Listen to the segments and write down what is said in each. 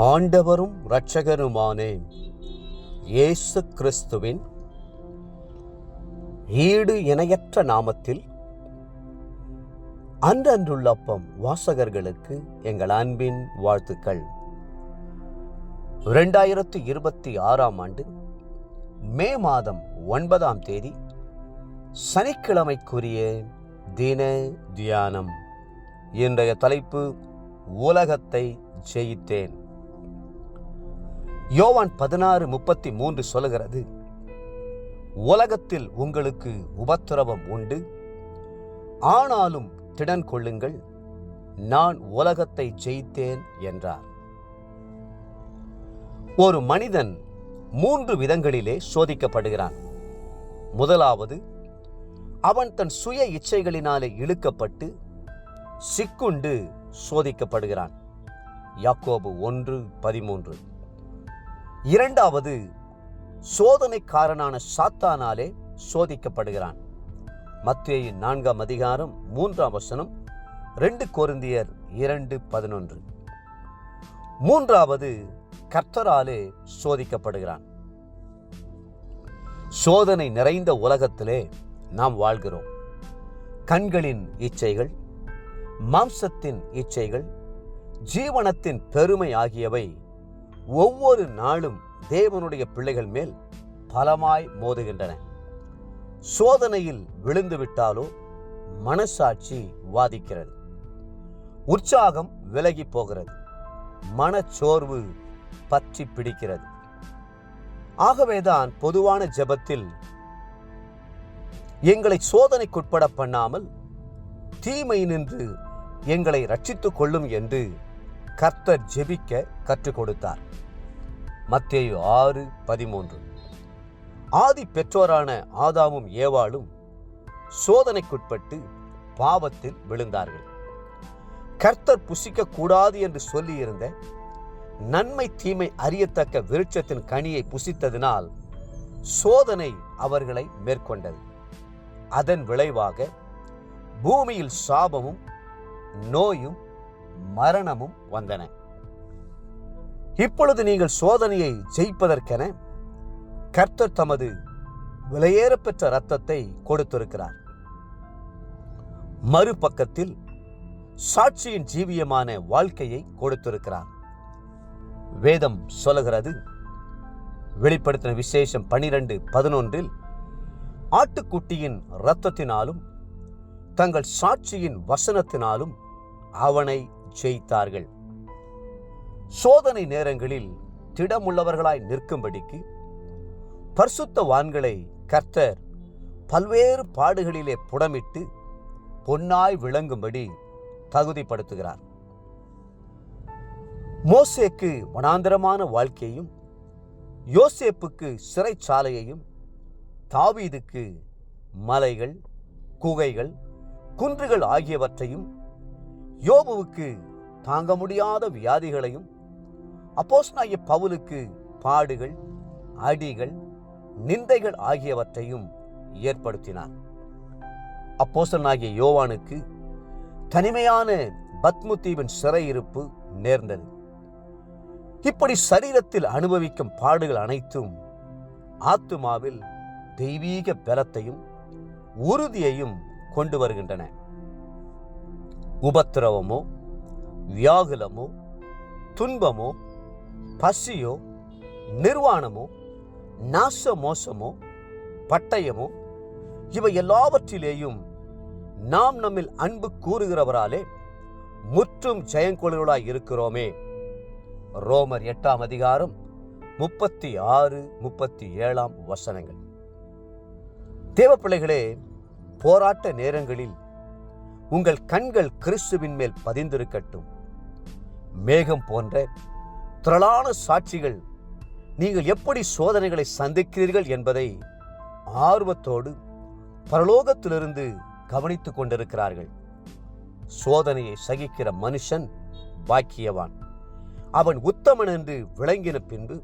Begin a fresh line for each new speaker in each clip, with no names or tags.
ஆண்டவரும் இரட்சகருமான இயேசு கிறிஸ்துவின் ஈடு இணையற்ற நாமத்தில் அன்றன்றுள்ள அப்பம் வாசகர்களுக்கு எங்கள் அன்பின் வாழ்த்துக்கள். 2026 ஆண்டு மே மாதம் 9ஆம் தேதி சனிக்கிழமைக்குரிய தின தியானம். இன்றைய தலைப்பு உலகத்தை ஜெயித்தேன். யோவான் 16:33 சொல்லுகிறது, உலகத்தில் உங்களுக்கு உபத்திரவம் உண்டு, ஆனாலும் திடன் கொள்ளுங்கள், நான் உலகத்தை ஜெயித்தேன் என்றார். ஒரு மனிதன் 3 விதங்களிலே சோதிக்கப்படுகிறான். முதலாவது, அவன் தன் சுய இச்சைகளினாலே இழுக்கப்பட்டு சிக்குண்டு சோதிக்கப்படுகிறான். யாக்கோபு 1:13. இரண்டாவது, சோதனைக்காரனான சாத்தானாலே சோதிக்கப்படுகிறான். மத்தேயு 4ஆம் அதிகாரம் 3ஆம் வசனம், 2 கொரிந்தியர் 2:11. மூன்றாவது, கர்த்தராலே சோதிக்கப்படுகிறான். சோதனை நிறைந்த உலகத்திலே நாம் வாழ்கிறோம். கண்களின் இச்சைகள், மாம்சத்தின் இச்சைகள், ஜீவனத்தின் பெருமை ஆகியவை ஒவ்வொரு நாளும் தேவனுடைய பிள்ளைகள் மேல் பலமாய் மோதுகின்றன. சோதனையில் விழுந்து விட்டாலோ மனசாட்சி வாதிக்கிறது, உற்சாகம் விலகி போகிறது, மனச்சோர்வு பற்றி பிடிக்கிறது. ஆகவேதான் பொதுவான ஜெபத்தில் எங்களை சோதனைக்குட்பட பண்ணாமல் தீமை நின்று எங்களை ரட்சித்துக் கொள்ளும் என்று கர்த்தர் ஜெபிக்க கற்றுக் கொடுத்தார். மத்தேயு 6:13. ஆதி பெற்றோரான ஆதாமும் ஏவாளும் சோதனைக்குட்பட்டு பாவத்தில் விழுந்தார்கள். கர்த்தர் புசிக்க கூடாது என்று சொல்லியிருந்த நன்மை தீமை அறியத்தக்க விருட்சத்தின் கனியை புசித்ததினால் சோதனை அவர்களை மேற்கொண்டது. அதன் விளைவாக பூமியில் சாபமும் நோயும் மரணமும் வந்தன. இப்பொழுது நீங்கள் சோதனையை ஜெயிப்பதற்கென கர்த்தர் தமது விலையேறப்பெற்ற இரத்தத்தை கொடுத்திருக்கிறார். மறுபக்கத்தில் சாட்சியின் ஜீவியமான வாழ்க்கையை கொடுத்திருக்கிறார். வேதம் சொல்லுகிறது, வெளிப்படுத்தின விசேஷம் 12:11, ஆட்டுக்குட்டியின் இரத்தத்தினாலும் தங்கள் சாட்சியின் வசனத்தினாலும் அவனை ஜெயித்தார்கள். சோதனை நேரங்களில் திடமுள்ளவர்களாய் நிற்கும்படிக்கு பரிசுத்தவான்களை கர்த்தர் பல்வேறு பாடுகளிலே புடமிட்டு பொன்னாய் விளங்கும்படி தகுதிப்படுத்துகிறார். மோசேக்கு வனாந்தரமான வாழ்க்கையும், யோசேப்புக்கு சிறைச்சாலையையும், தாவீதுக்கு மலைகள், குகைகள், குன்றுகள் ஆகியவற்றையும், யோபுவுக்கு தாங்க முடியாத வியாதிகளையும், அப்போஸ்தலனாகிய பவுலுக்கு பாடுகள், அடிகள், நிந்தைகள் ஆகியவற்றையும் ஏற்படுத்தினார். அப்போஸ்தலனாகிய யோவானுக்கு தனிமையான பத்மு தீவின் சிறையிருப்பு நேர்ந்தது. இப்படி சரீரத்தில் அனுபவிக்கும் பாடுகள் அனைத்தும் ஆத்துமாவில் தெய்வீக பலத்தையும் உறுதியையும் கொண்டு வருகின்றன. உபத்திரவமோ, வியாகுலமோ, துன்பமோ, பசியோ, நிர்வாணமோ, நாச மோசமோ, பட்டயமோ, இவை எல்லாவற்றிலேயும் நாம் நம்மில் அன்பு கூறுகிறவராலே முற்றும் ஜெயங்கொள்ளுவர்களாய் இருக்கிறோமே. ரோமர் 8ஆம் அதிகாரம் 36-37 வசனங்கள். தேவப்பிள்ளைகளே, போராட்ட நேரங்களில் உங்கள் கண்கள் கிறிஸ்துவின் மேல் பதிந்திருக்கட்டும். மேகம் போன்ற திரளான சாட்சிகள் நீங்கள் எப்படி சோதனைகளை சந்திக்கிறீர்கள் என்பதை ஆர்வத்தோடு பரலோகத்திலிருந்து கவனித்துக் கொண்டிருக்கிறார்கள். சோதனையை சகிக்கிற மனுஷன் பாக்கியவான், அவன் உத்தமன் என்று விளங்கின பின்பு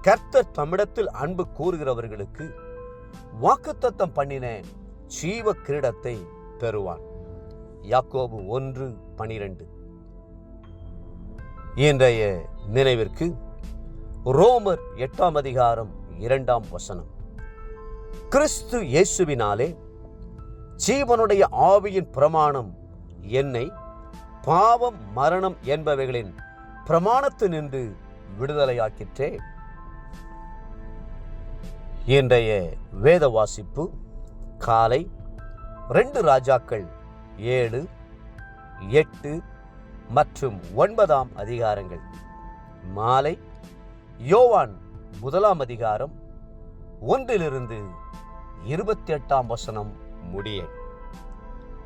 கர்த்தர் தம்மிடத்தில் அன்பு கூறுகிறவர்களுக்கு வாக்குத்தத்தம் பண்ணின ஜீவ கிரீடத்தை பெறுவான். யாக்கோபு 1:12. இன்றைய நினைவிற்கு ரோமர் 8ஆம் அதிகாரம் 2ஆம் வசனம். கிறிஸ்து இயேசுவினாலே ஜீவனுடைய ஆவியின் பிரமாணம் என்னை பாவம் மரணம் என்பவைகளின் பிரமாணத்தினின்று விடுதலையாக்கிற்றே. இன்றைய வேத வாசிப்பு காலை 2 ராஜாக்கள் 7, 8 மற்றும் 9ஆம் அதிகாரங்கள். மாலை யோவான் 1ஆம் அதிகாரம் 1 - 28ஆம் வசனம் முடிய.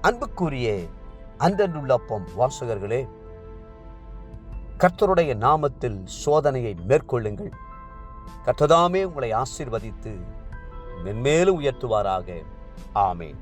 அன்புக்குரிய அன்றன்றுள்ளப்பம் வாசகர்களே, கர்த்தருடைய நாமத்தில் சோதனையை மேற்கொள்ளுங்கள். கர்த்ததாமே உங்களை ஆசீர்வதித்து மென்மேலும் உயர்த்துவாராக. ஆமேன்.